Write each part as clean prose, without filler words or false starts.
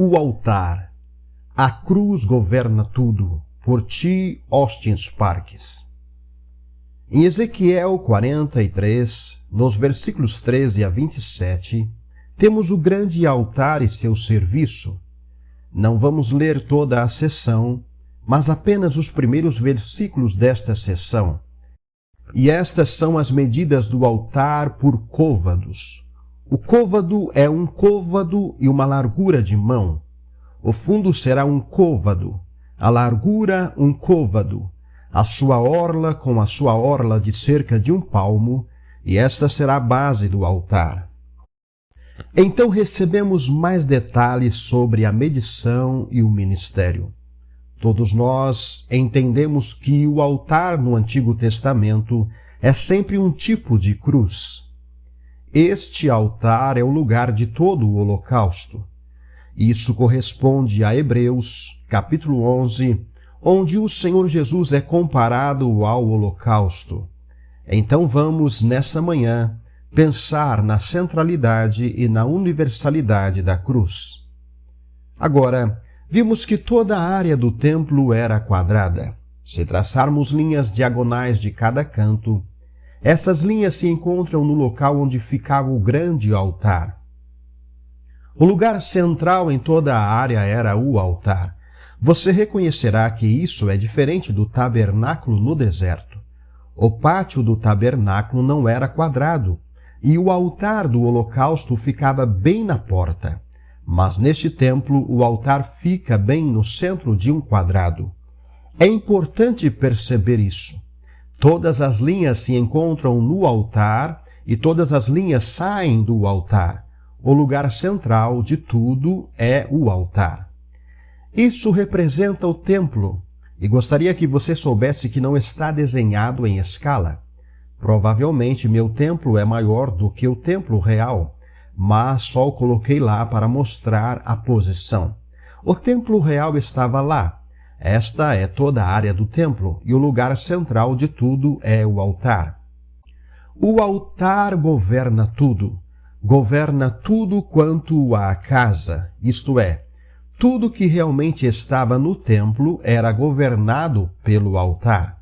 O altar. A cruz governa tudo. Por T. Austin Sparks. Em Ezequiel 43, nos versículos 13 a 27, temos o grande altar e seu serviço. Não vamos ler toda a seção, mas apenas os primeiros versículos desta seção. E estas são as medidas do altar por côvados. O côvado é um côvado e uma largura de mão. O fundo será um côvado, a largura um côvado, a sua orla com a sua orla de cerca de 1 palmo, e esta será a base do altar. Então recebemos mais detalhes sobre a medição e o ministério. Todos nós entendemos que o altar no Antigo Testamento é sempre um tipo de cruz. Este altar é o lugar de todo o holocausto. Isso corresponde a Hebreus, capítulo 11, onde o Senhor Jesus é comparado ao holocausto. Então vamos, nessa manhã, pensar na centralidade e na universalidade da cruz. Agora, vimos que toda a área do templo era quadrada. Se traçarmos linhas diagonais de cada canto, essas linhas se encontram no local onde ficava o grande altar. O lugar central em toda a área era o altar. Você reconhecerá que isso é diferente do tabernáculo no deserto. O pátio do tabernáculo não era quadrado, e o altar do holocausto ficava bem na porta. Mas neste templo o altar fica bem no centro de um quadrado. É importante perceber isso. Todas as linhas se encontram no altar e todas as linhas saem do altar. O lugar central de tudo é o altar. Isso representa o templo, e gostaria que você soubesse que não está desenhado em escala. Provavelmente meu templo é maior do que o templo real, mas só o coloquei lá para mostrar a posição. O templo real estava lá. Esta é toda a área do templo, e o lugar central de tudo é o altar. O altar governa tudo. Governa tudo quanto à casa, isto é, tudo que realmente estava no templo era governado pelo altar.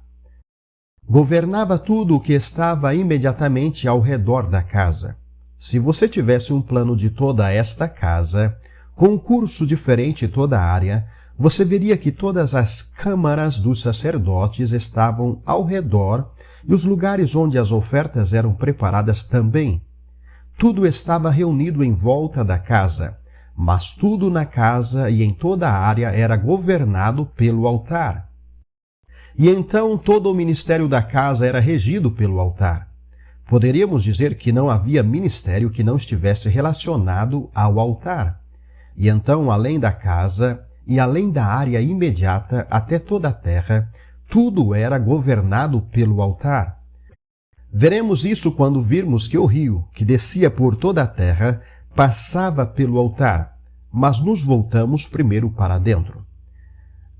Governava tudo o que estava imediatamente ao redor da casa. Se você tivesse um plano de toda esta casa, com um curso diferente toda a área, você veria que todas as câmaras dos sacerdotes estavam ao redor e os lugares onde as ofertas eram preparadas também. Tudo estava reunido em volta da casa, mas tudo na casa e em toda a área era governado pelo altar. E então todo o ministério da casa era regido pelo altar. Poderíamos dizer que não havia ministério que não estivesse relacionado ao altar. E então, além da casa e além da área imediata até toda a terra, tudo era governado pelo altar. Veremos isso quando virmos que o rio, que descia por toda a terra, passava pelo altar, mas nos voltamos primeiro para dentro.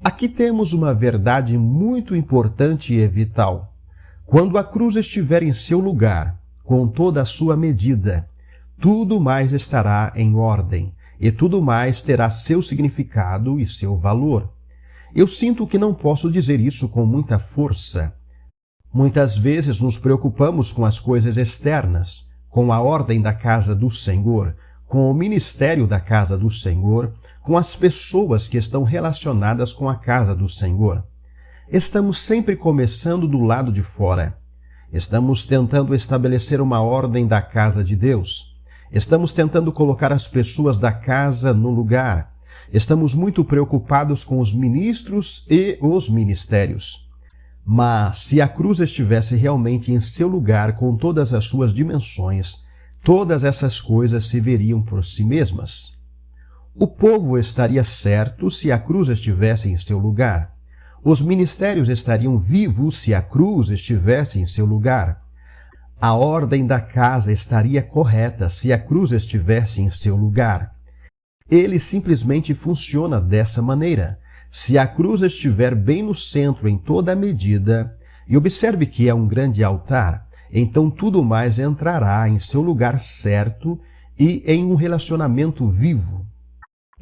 Aqui temos uma verdade muito importante e vital. Quando a cruz estiver em seu lugar, com toda a sua medida, tudo mais estará em ordem, e tudo mais terá seu significado e seu valor. Eu sinto que não posso dizer isso com muita força. Muitas vezes nos preocupamos com as coisas externas, com a ordem da casa do Senhor, com o ministério da casa do Senhor, com as pessoas que estão relacionadas com a casa do Senhor. Estamos sempre começando do lado de fora. Estamos tentando estabelecer uma ordem da casa de Deus. Estamos tentando colocar as pessoas da casa no lugar. Estamos muito preocupados com os ministros e os ministérios. Mas, se a cruz estivesse realmente em seu lugar com todas as suas dimensões, todas essas coisas se veriam por si mesmas. O povo estaria certo se a cruz estivesse em seu lugar. Os ministérios estariam vivos se a cruz estivesse em seu lugar. A ordem da casa estaria correta se a cruz estivesse em seu lugar. Ele simplesmente funciona dessa maneira. Se a cruz estiver bem no centro em toda a medida, e observe que é um grande altar, então tudo mais entrará em seu lugar certo e em um relacionamento vivo.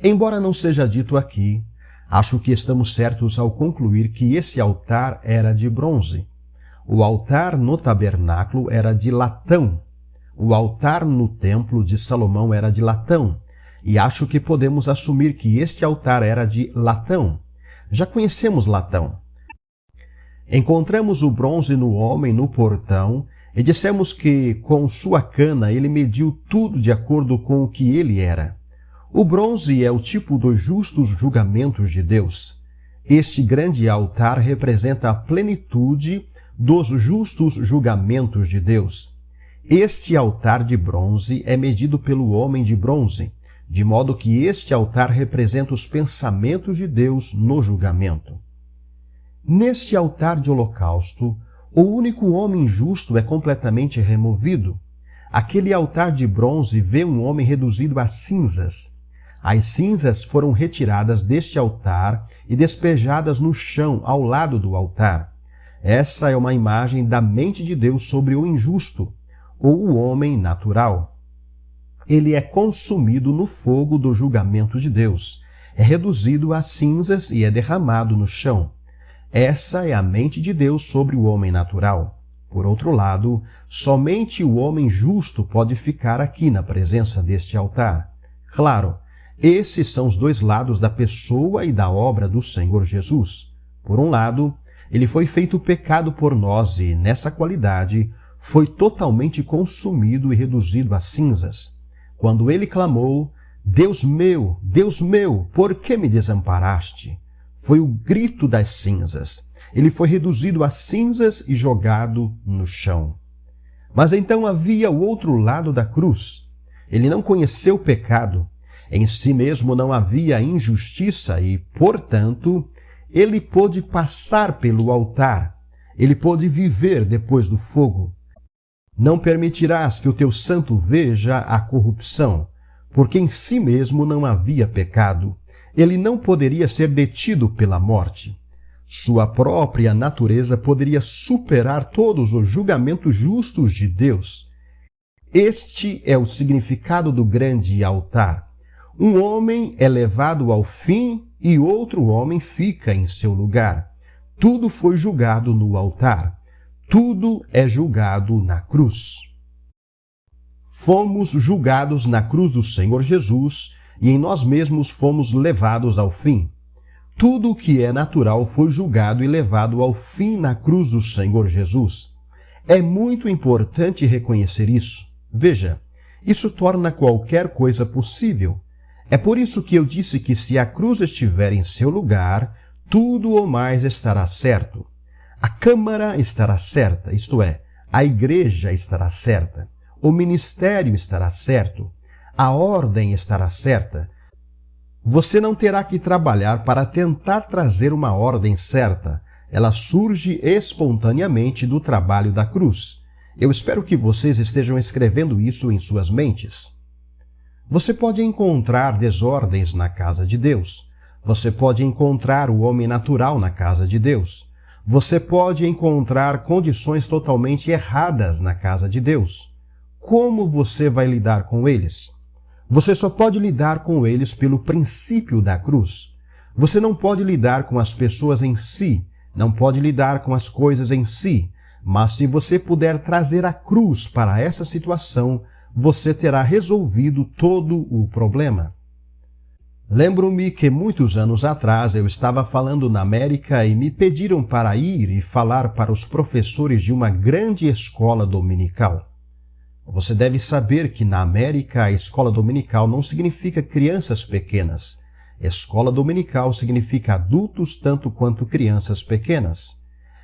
Embora não seja dito aqui, acho que estamos certos ao concluir que esse altar era de bronze. O altar no tabernáculo era de latão. O altar no templo de Salomão era de latão. E acho que podemos assumir que este altar era de latão. Já conhecemos latão. Encontramos o bronze no homem no portão e dissemos que, com sua cana, ele mediu tudo de acordo com o que ele era. O bronze é o tipo dos justos julgamentos de Deus. Este grande altar representa a plenitude dos justos julgamentos de Deus. Este altar de bronze é medido pelo homem de bronze, de modo que este altar representa os pensamentos de Deus no julgamento. Neste altar de holocausto, o único homem justo é completamente removido. Aquele altar de bronze vê um homem reduzido a cinzas. As cinzas foram retiradas deste altar e despejadas no chão ao lado do altar. Essa é uma imagem da mente de Deus sobre o injusto, ou o homem natural. Ele é consumido no fogo do julgamento de Deus, é reduzido a cinzas e é derramado no chão. Essa é a mente de Deus sobre o homem natural. Por outro lado, somente o homem justo pode ficar aqui na presença deste altar. Claro, esses são os dois lados da pessoa e da obra do Senhor Jesus. Por um lado, ele foi feito pecado por nós e, nessa qualidade, foi totalmente consumido e reduzido a cinzas. Quando ele clamou, Deus meu, por que me desamparaste? Foi o grito das cinzas. Ele foi reduzido a cinzas e jogado no chão. Mas então havia o outro lado da cruz. Ele não conheceu o pecado. Em si mesmo não havia injustiça e, portanto, ele pôde passar pelo altar. Ele pôde viver depois do fogo. Não permitirás que o teu santo veja a corrupção, porque em si mesmo não havia pecado. Ele não poderia ser detido pela morte. Sua própria natureza poderia superar todos os julgamentos justos de Deus. Este é o significado do grande altar. Um homem é levado ao fim e outro homem fica em seu lugar. Tudo foi julgado no altar. Tudo é julgado na cruz. Fomos julgados na cruz do Senhor Jesus e em nós mesmos fomos levados ao fim. Tudo o que é natural foi julgado e levado ao fim na cruz do Senhor Jesus. É muito importante reconhecer isso. Veja, isso torna qualquer coisa possível. É por isso que eu disse que se a cruz estiver em seu lugar, tudo o mais estará certo. A Câmara estará certa, isto é, a Igreja estará certa, o ministério estará certo, a ordem estará certa. Você não terá que trabalhar para tentar trazer uma ordem certa. Ela surge espontaneamente do trabalho da cruz. Eu espero que vocês estejam escrevendo isso em suas mentes. Você pode encontrar desordens na casa de Deus. Você pode encontrar o homem natural na casa de Deus. Você pode encontrar condições totalmente erradas na casa de Deus. Como você vai lidar com eles? Você só pode lidar com eles pelo princípio da cruz. Você não pode lidar com as pessoas em si, não pode lidar com as coisas em si, mas se você puder trazer a cruz para essa situação, você terá resolvido todo o problema. Lembro-me que muitos anos atrás eu estava falando na América e me pediram para ir e falar para os professores de uma grande escola dominical. Você deve saber que na América a escola dominical não significa crianças pequenas. Escola dominical significa adultos tanto quanto crianças pequenas.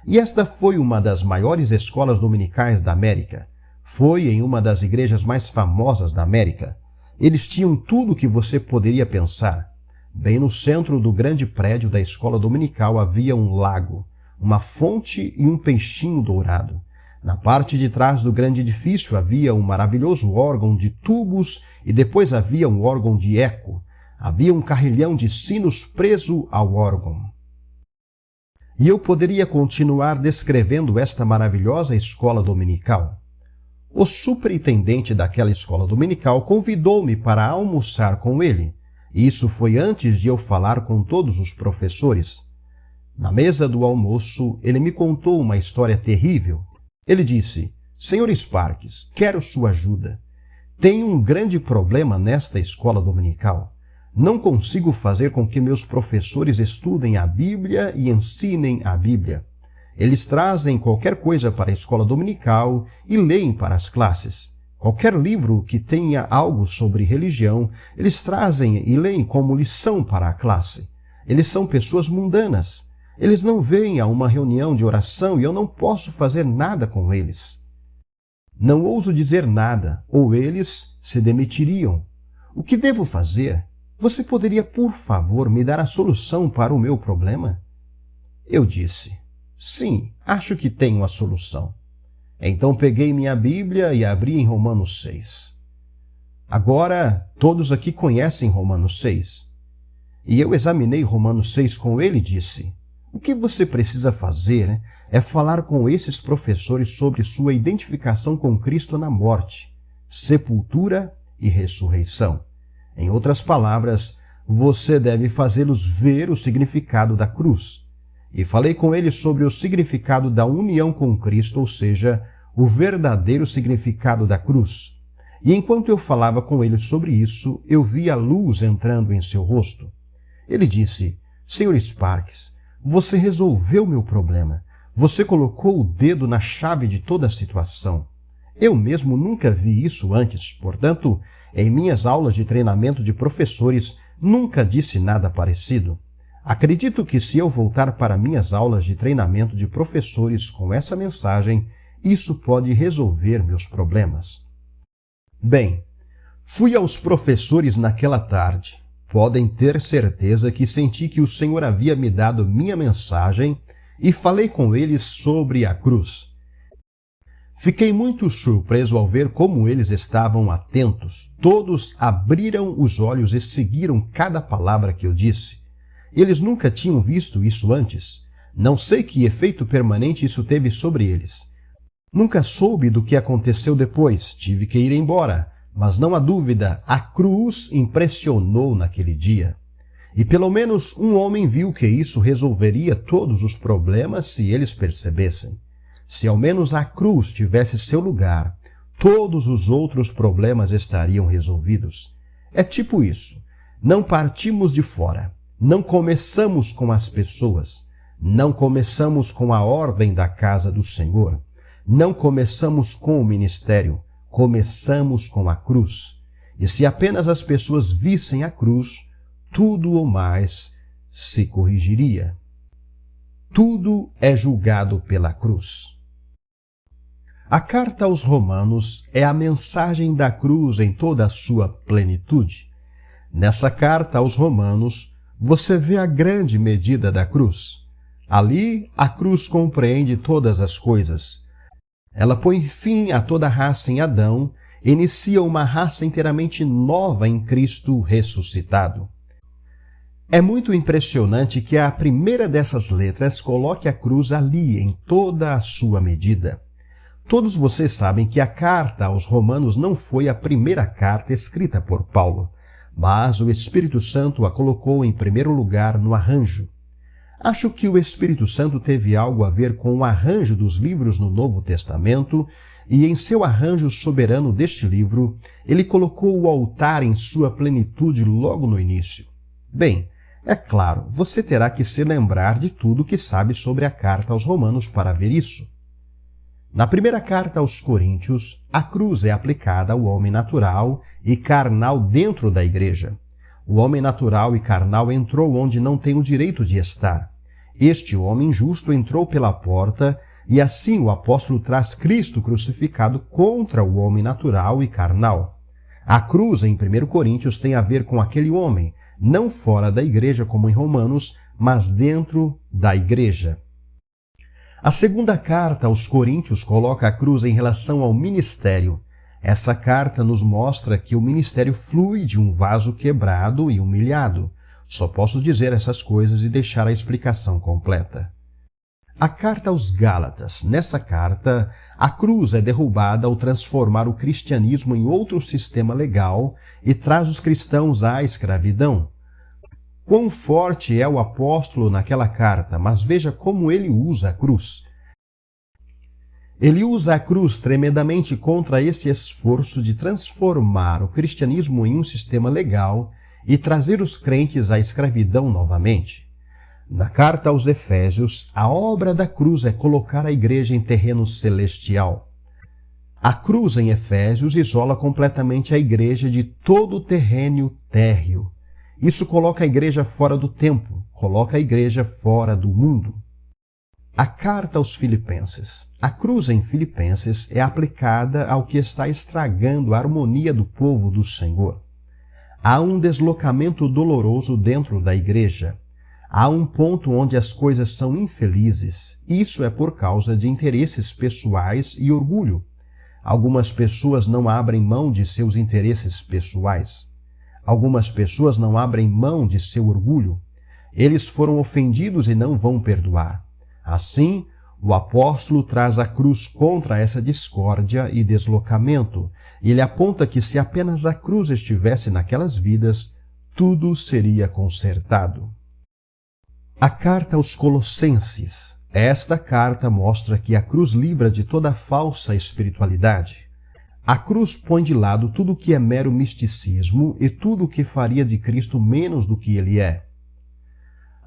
E esta foi uma das maiores escolas dominicais da América. Foi em uma das igrejas mais famosas da América. Eles tinham tudo o que você poderia pensar. Bem no centro do grande prédio da escola dominical havia um lago, uma fonte e um peixinho dourado. Na parte de trás do grande edifício havia um maravilhoso órgão de tubos e depois havia um órgão de eco. Havia um carrilhão de sinos preso ao órgão. E eu poderia continuar descrevendo esta maravilhosa escola dominical. O superintendente daquela escola dominical convidou-me para almoçar com ele, Isso foi antes de eu falar com todos os professores. Na mesa do almoço, ele me contou uma história terrível. Ele disse: Sr. Sparks, quero sua ajuda. Tenho um grande problema nesta escola dominical. Não consigo fazer com que meus professores estudem a Bíblia e ensinem a Bíblia. Eles trazem qualquer coisa para a escola dominical e leem para as classes. Qualquer livro que tenha algo sobre religião, eles trazem e leem como lição para a classe. Eles são pessoas mundanas. Eles não vêm a uma reunião de oração e eu não posso fazer nada com eles. Não ouso dizer nada, ou eles se demitiriam. O que devo fazer? Você poderia, por favor, me dar a solução para o meu problema? Eu disse: sim, acho que tenho a solução. Então peguei minha Bíblia e abri em Romanos 6. Agora, todos aqui conhecem Romanos 6. E eu examinei Romanos 6 com ele e disse: o que você precisa fazer é falar com esses professores sobre sua identificação com Cristo na morte, sepultura e ressurreição. Em outras palavras, você deve fazê-los ver o significado da cruz. E falei com eles sobre o significado da união com Cristo, ou seja, o verdadeiro significado da cruz. E enquanto eu falava com eles sobre isso, eu vi a luz entrando em seu rosto. Ele disse: Sr. Sparks, você resolveu meu problema. Você colocou o dedo na chave de toda a situação. Eu mesmo nunca vi isso antes, portanto, em minhas aulas de treinamento de professores, nunca disse nada parecido. Acredito que se eu voltar para minhas aulas de treinamento de professores com essa mensagem, isso pode resolver meus problemas. Bem, fui aos professores naquela tarde. Podem ter certeza que senti que o Senhor havia me dado minha mensagem e falei com eles sobre a cruz. Fiquei muito surpreso ao ver como eles estavam atentos. Todos abriram os olhos e seguiram cada palavra que eu disse. Eles nunca tinham visto isso antes. Não sei que efeito permanente isso teve sobre eles. Nunca soube do que aconteceu depois. Tive que ir embora. Mas não há dúvida, a cruz impressionou naquele dia. E pelo menos um homem viu que isso resolveria todos os problemas se eles percebessem. Se ao menos a cruz tivesse seu lugar, todos os outros problemas estariam resolvidos. É tipo isso. Não partimos de fora. Não começamos com as pessoas. Não começamos com a ordem da casa do Senhor. Não começamos com o ministério. Começamos com a cruz. E se apenas as pessoas vissem a cruz, tudo o mais se corrigiria. Tudo é julgado pela cruz. A carta aos Romanos é a mensagem da cruz em toda a sua plenitude. Nessa carta aos Romanos, você vê a grande medida da cruz. Ali, a cruz compreende todas as coisas. Ela põe fim a toda raça em Adão e inicia uma raça inteiramente nova em Cristo ressuscitado. É muito impressionante que a primeira dessas letras coloque a cruz ali em toda a sua medida. Todos vocês sabem que a carta aos Romanos não foi a primeira carta escrita por Paulo, mas o Espírito Santo a colocou em primeiro lugar no arranjo. Acho que o Espírito Santo teve algo a ver com o arranjo dos livros no Novo Testamento, e em seu arranjo soberano deste livro, ele colocou o altar em sua plenitude logo no início. Bem, é claro, você terá que se lembrar de tudo que sabe sobre a carta aos Romanos para ver isso. Na primeira carta aos Coríntios, a cruz é aplicada ao homem natural e carnal dentro da igreja. O homem natural e carnal entrou onde não tem o direito de estar. Este homem justo entrou pela porta, e assim o apóstolo traz Cristo crucificado contra o homem natural e carnal. A cruz, em 1 Coríntios, tem a ver com aquele homem, não fora da igreja como em Romanos, mas dentro da igreja. A segunda carta aos Coríntios coloca a cruz em relação ao ministério. Essa carta nos mostra que o ministério flui de um vaso quebrado e humilhado. Só posso dizer essas coisas e deixar a explicação completa. A carta aos Gálatas. Nessa carta, A cruz é derrubada ao transformar o cristianismo em outro sistema legal e traz os cristãos à escravidão. Quão forte é o apóstolo naquela carta, mas veja como ele usa a cruz. Ele usa a cruz tremendamente contra esse esforço de transformar o cristianismo em um sistema legal e trazer os crentes à escravidão novamente. Na carta aos Efésios, a obra da cruz é colocar a igreja em terreno celestial. A cruz em Efésios isola completamente a igreja de todo o terreno térreo. Isso coloca a igreja fora do tempo, coloca a igreja fora do mundo. A carta aos Filipenses. A cruz em Filipenses é aplicada ao que está estragando a harmonia do povo do Senhor. Há um deslocamento doloroso dentro da igreja. Há um ponto onde as coisas são infelizes. Isso é por causa de interesses pessoais e orgulho. Algumas pessoas não abrem mão de seus interesses pessoais. Algumas pessoas não abrem mão de seu orgulho. Eles foram ofendidos e não vão perdoar. Assim, o apóstolo traz a cruz contra essa discórdia e deslocamento. Ele aponta que se apenas a cruz estivesse naquelas vidas, tudo seria consertado. A carta aos Colossenses. Esta carta mostra que a cruz livra de toda falsa espiritualidade. A cruz põe de lado tudo o que é mero misticismo e tudo o que faria de Cristo menos do que ele é.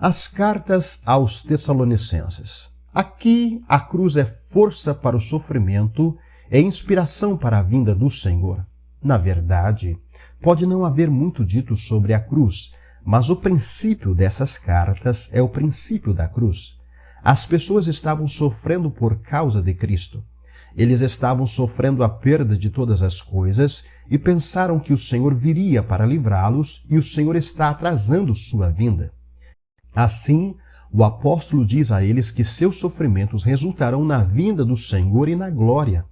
As cartas aos Tessalonicenses. Aqui a cruz é força para o sofrimento, é inspiração para a vinda do Senhor. Na verdade, pode não haver muito dito sobre a cruz, mas o princípio dessas cartas é o princípio da cruz. As pessoas estavam sofrendo por causa de Cristo. Eles estavam sofrendo a perda de todas as coisas e pensaram que o Senhor viria para livrá-los e o Senhor está atrasando sua vinda. Assim, o apóstolo diz a eles que seus sofrimentos resultarão na vinda do Senhor e na glória.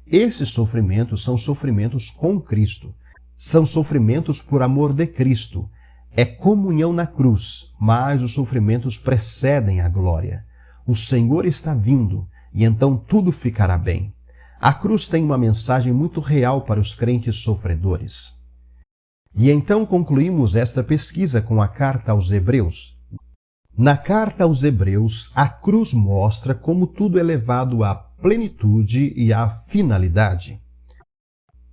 Esses sofrimentos são sofrimentos com Cristo. São sofrimentos por amor de Cristo. É comunhão na cruz, mas os sofrimentos precedem a glória. O Senhor está vindo, e então tudo ficará bem. A cruz tem uma mensagem muito real para os crentes sofredores. E então concluímos esta pesquisa com a carta aos Hebreus. Na carta aos Hebreus, a cruz mostra como tudo é levado à plenitude e à finalidade.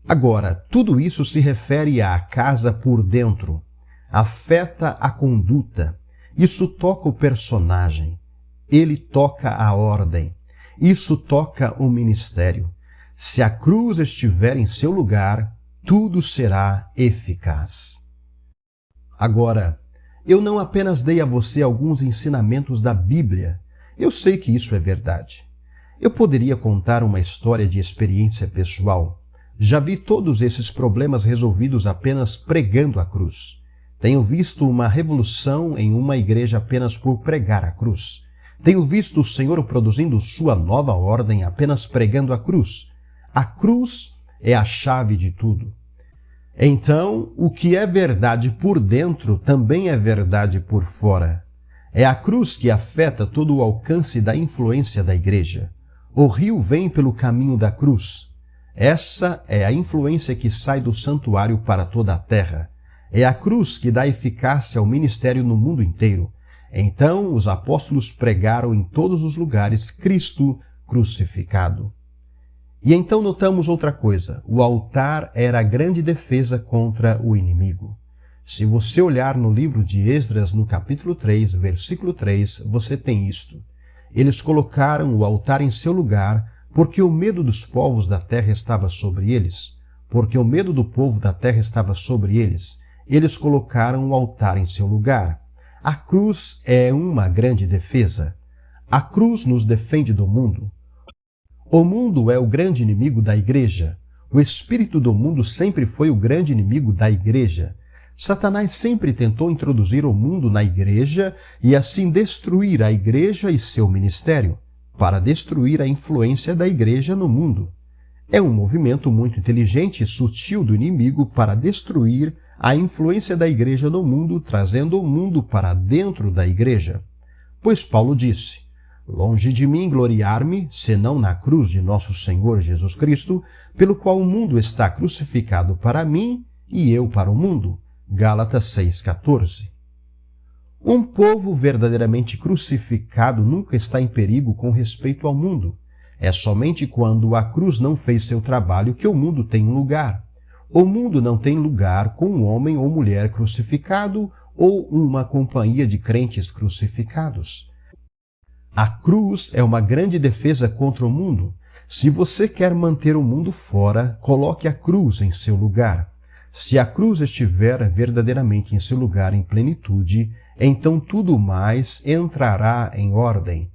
Agora, tudo isso se refere à casa por dentro. Afeta a conduta. Isso toca o personagem. Ele toca a ordem. Isso toca o ministério. Se a cruz estiver em seu lugar, tudo será eficaz. Agora, eu não apenas dei a você alguns ensinamentos da Bíblia. Eu sei que isso é verdade. Eu poderia contar uma história de experiência pessoal. Já vi todos esses problemas resolvidos apenas pregando a cruz. Tenho visto uma revolução em uma igreja apenas por pregar a cruz. Tenho visto o Senhor produzindo sua nova ordem apenas pregando a cruz. A cruz é a chave de tudo. Então, o que é verdade por dentro também é verdade por fora. É a cruz que afeta todo o alcance da influência da igreja. O rio vem pelo caminho da cruz. Essa é a influência que sai do santuário para toda a terra. É a cruz que dá eficácia ao ministério no mundo inteiro. Então os apóstolos pregaram em todos os lugares Cristo crucificado. E então notamos outra coisa. O altar era a grande defesa contra o inimigo. Se você olhar no livro de Esdras, no capítulo 3, versículo 3, você tem isto. Eles colocaram o altar em seu lugar, porque o medo dos povos da terra estava sobre eles. Porque o medo do povo da terra estava sobre eles. Eles colocaram o altar em seu lugar. A cruz é uma grande defesa. A cruz nos defende do mundo. O mundo é o grande inimigo da igreja. O espírito do mundo sempre foi o grande inimigo da igreja. Satanás sempre tentou introduzir o mundo na igreja e assim destruir a igreja e seu ministério, para destruir a influência da igreja no mundo. É um movimento muito inteligente e sutil do inimigo para destruir a influência da igreja no mundo, trazendo o mundo para dentro da igreja. Pois Paulo disse, Longe de mim gloriar-me, senão na cruz de nosso Senhor Jesus Cristo, pelo qual o mundo está crucificado para mim e eu para o mundo. Gálatas 6,14. Um povo verdadeiramente crucificado nunca está em perigo com respeito ao mundo. É somente quando a cruz não fez seu trabalho que o mundo tem um lugar. O mundo não tem lugar com um homem ou mulher crucificado ou uma companhia de crentes crucificados. A cruz é uma grande defesa contra o mundo. Se você quer manter o mundo fora, coloque a cruz em seu lugar. Se a cruz estiver verdadeiramente em seu lugar em plenitude, então tudo mais entrará em ordem.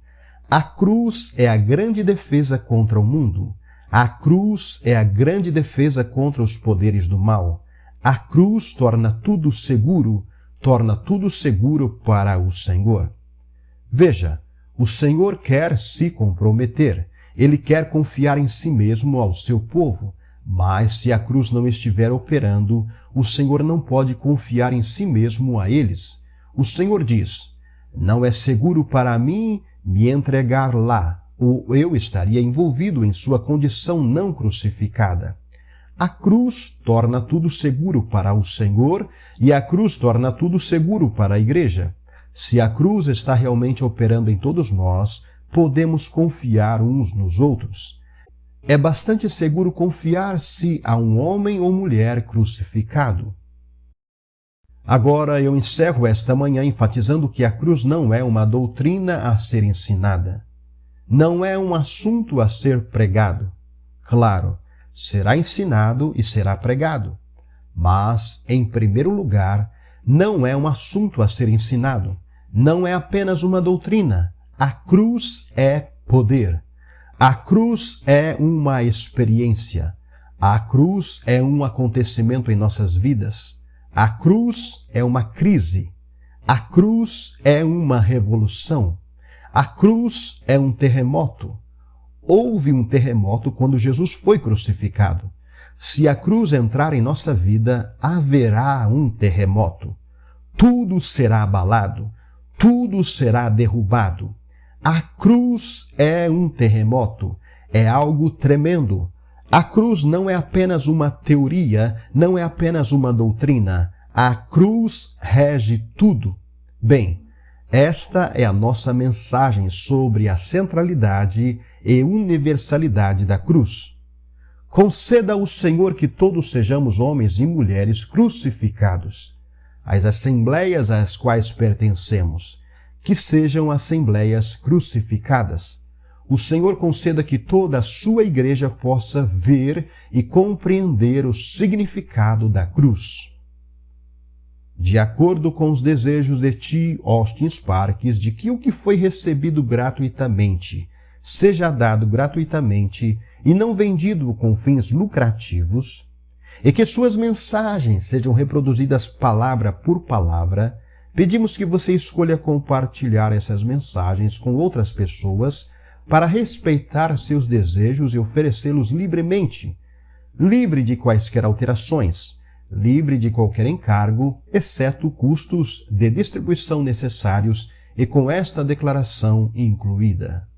A cruz é a grande defesa contra o mundo. A cruz é a grande defesa contra os poderes do mal. A cruz torna tudo seguro para o Senhor. Veja, o Senhor quer se comprometer. Ele quer confiar em si mesmo ao seu povo. Mas se a cruz não estiver operando, o Senhor não pode confiar em si mesmo a eles. O Senhor diz: não é seguro para mim me entregar lá, ou eu estaria envolvido em sua condição não crucificada. A cruz torna tudo seguro para o Senhor e a cruz torna tudo seguro para a igreja. Se a cruz está realmente operando em todos nós, podemos confiar uns nos outros. É bastante seguro confiar-se a um homem ou mulher crucificado. Agora eu encerro esta manhã enfatizando que a cruz não é uma doutrina a ser ensinada. Não é um assunto a ser pregado. Claro, será ensinado e será pregado. Mas, em primeiro lugar, não é um assunto a ser ensinado. Não é apenas uma doutrina. A cruz é poder. A cruz é uma experiência. A cruz é um acontecimento em nossas vidas. A cruz é uma crise. A cruz é uma revolução. A cruz é um terremoto. Houve um terremoto quando Jesus foi crucificado. Se a cruz entrar em nossa vida, haverá um terremoto. Tudo será abalado. Tudo será derrubado. A cruz é um terremoto. É algo tremendo. A cruz não é apenas uma teoria, não é apenas uma doutrina. A cruz rege tudo. Bem, esta é a nossa mensagem sobre a centralidade e universalidade da cruz. Conceda ao Senhor que todos sejamos homens e mulheres crucificados. As assembleias às quais pertencemos, que sejam assembleias crucificadas. O Senhor conceda que toda a sua igreja possa ver e compreender o significado da cruz. De acordo com os desejos de T. Austin Sparks, de que o que foi recebido gratuitamente seja dado gratuitamente e não vendido com fins lucrativos, e que suas mensagens sejam reproduzidas palavra por palavra, pedimos que você escolha compartilhar essas mensagens com outras pessoas para respeitar seus desejos e oferecê-los livremente, livre de quaisquer alterações, livre de qualquer encargo, exceto custos de distribuição necessários e com esta declaração incluída.